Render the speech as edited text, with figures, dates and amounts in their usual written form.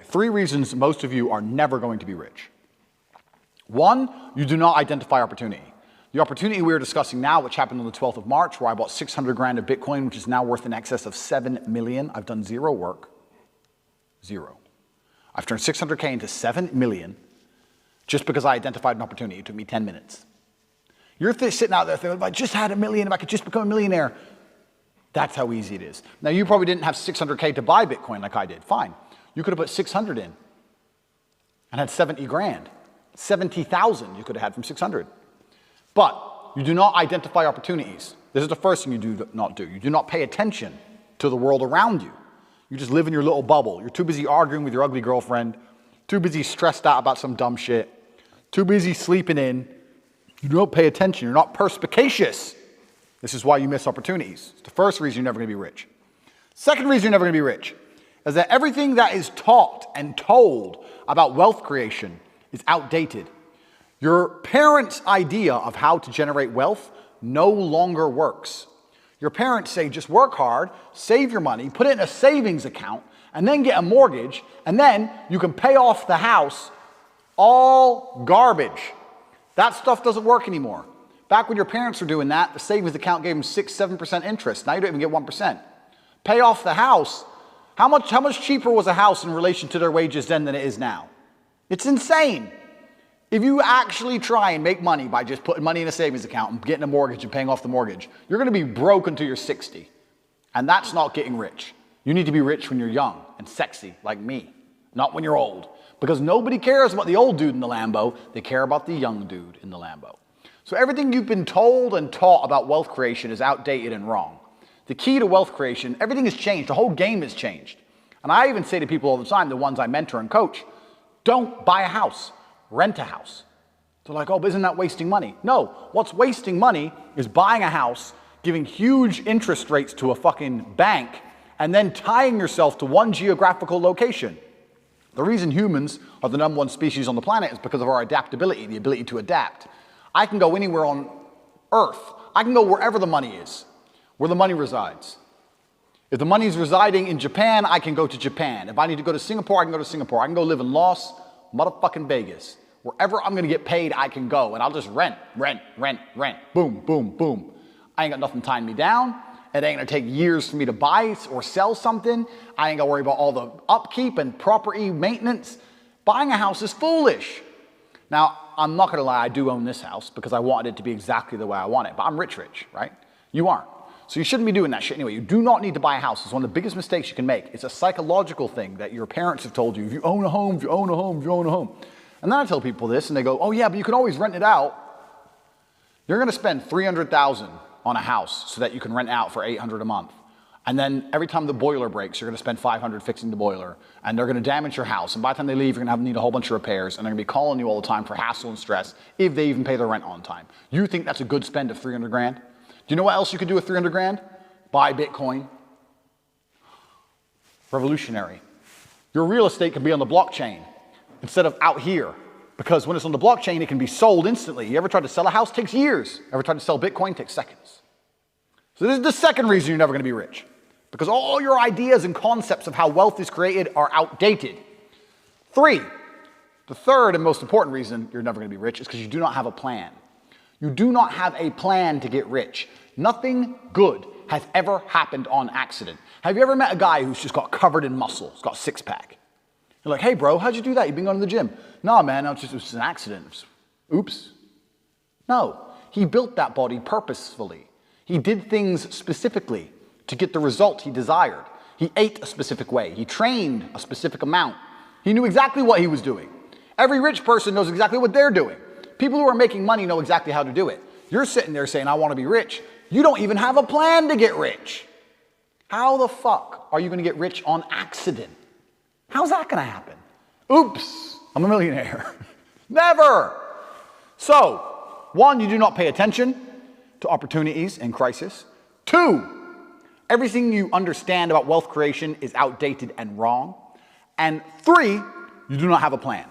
3 reasons most of you are never going to be rich. 1, you do not identify opportunity. The opportunity we're discussing now, which happened on the 12th of March, where I bought 600 grand of Bitcoin, which is now worth in excess of 7 million. I've done zero work. Zero. I've turned 600K into 7 million just because I identified an opportunity. It took me 10 minutes. You're sitting out there thinking, if I just had $1 million, if I could just become a millionaire. That's how easy it is. Now, you probably didn't have 600K to buy Bitcoin like I did. Fine. You could have put 600 in and had 70 grand. 70,000 you could have had from 600. But you do not identify opportunities. This is the first thing you do not do. You do not pay attention to the world around you. You just live in your little bubble. You're too busy arguing with your ugly girlfriend, too busy stressed out about some dumb shit, too busy sleeping in. You don't pay attention. You're not perspicacious. This is why you miss opportunities. It's the first reason you're never going to be rich. Second reason you're never going to be rich is that everything that is taught and told about wealth creation is outdated. Your parents' idea of how to generate wealth no longer works. Your parents say, just work hard, save your money, put it in a savings account, and then get a mortgage, and then you can pay off the house. All garbage. That stuff doesn't work anymore. Back when your parents were doing that, the savings account gave them 6-7% interest. Now you don't even get 1%. Pay off the house. How much cheaper was a house in relation to their wages then than it is now? It's insane. If you actually try and make money by just putting money in a savings account and getting a mortgage and paying off the mortgage, you're going to be broke until you're 60. And that's not getting rich. You need to be rich when you're young and sexy like me, not when you're old. Because nobody cares about the old dude in the Lambo. They care about the young dude in the Lambo. So everything you've been told and taught about wealth creation is outdated and wrong. The key to wealth creation, everything has changed. The whole game has changed. And I even say to people all the time, the ones I mentor and coach, don't buy a house. Rent a house. They're like, oh, but isn't that wasting money? No, what's wasting money is buying a house, giving huge interest rates to a fucking bank, and then tying yourself to one geographical location. The reason humans are the #1 species on the planet is because of our adaptability, the ability to adapt. I can go anywhere on Earth. I can go wherever the money is, where the money resides. If the money is residing in Japan, I can go to Japan. If I need to go to Singapore, I can go to Singapore. I can go live in Las motherfucking Vegas. Wherever I'm gonna get paid, I can go, and I'll just rent. Boom, boom, boom. I ain't got nothing tying me down. It ain't gonna take years for me to buy or sell something. I ain't gotta worry about all the upkeep and property maintenance. Buying a house is foolish. Now, I'm not gonna lie, I do own this house because I wanted it to be exactly the way I want it, but I'm rich, right? You aren't. So you shouldn't be doing that shit anyway. You do not need to buy a house. It's one of the biggest mistakes you can make. It's a psychological thing that your parents have told you. If you own a home, if you own a home, if you own a home. And then I tell people this and they go, oh yeah, but you can always rent it out. You're gonna spend $300,000 on a house so that you can rent out for $800 a month. And then every time the boiler breaks, you're gonna spend $500 fixing the boiler, and they're gonna damage your house. And by the time they leave, you're gonna need a whole bunch of repairs, and they're gonna be calling you all the time for hassle and stress if they even pay their rent on time. You think that's a good spend of 300 grand? Do you know what else you could do with 300 grand? Buy Bitcoin. Revolutionary. Your real estate can be on the blockchain instead of out here. Because when it's on the blockchain, it can be sold instantly. You ever tried to sell a house? It takes years. Ever tried to sell Bitcoin? It takes seconds. So this is the second reason you're never going to be rich. Because all your ideas and concepts of how wealth is created are outdated. 3, the third and most important reason you're never going to be rich is because you do not have a plan. You do not have a plan to get rich. Nothing good has ever happened on accident. Have you ever met a guy who's just got covered in muscle, he's got a six-pack? You're like, hey bro, how'd you do that? You've been going to the gym. No man, it was just an accident. Oops. No, he built that body purposefully. He did things specifically to get the result he desired. He ate a specific way. He trained a specific amount. He knew exactly what he was doing. Every rich person knows exactly what they're doing. People who are making money know exactly how to do it. You're sitting there saying, I want to be rich. You don't even have a plan to get rich. How the fuck are you going to get rich on accident? How's that going to happen? Oops, I'm a millionaire. Never. So, 1, you do not pay attention to opportunities in crisis. 2, everything you understand about wealth creation is outdated and wrong. And 3, you do not have a plan.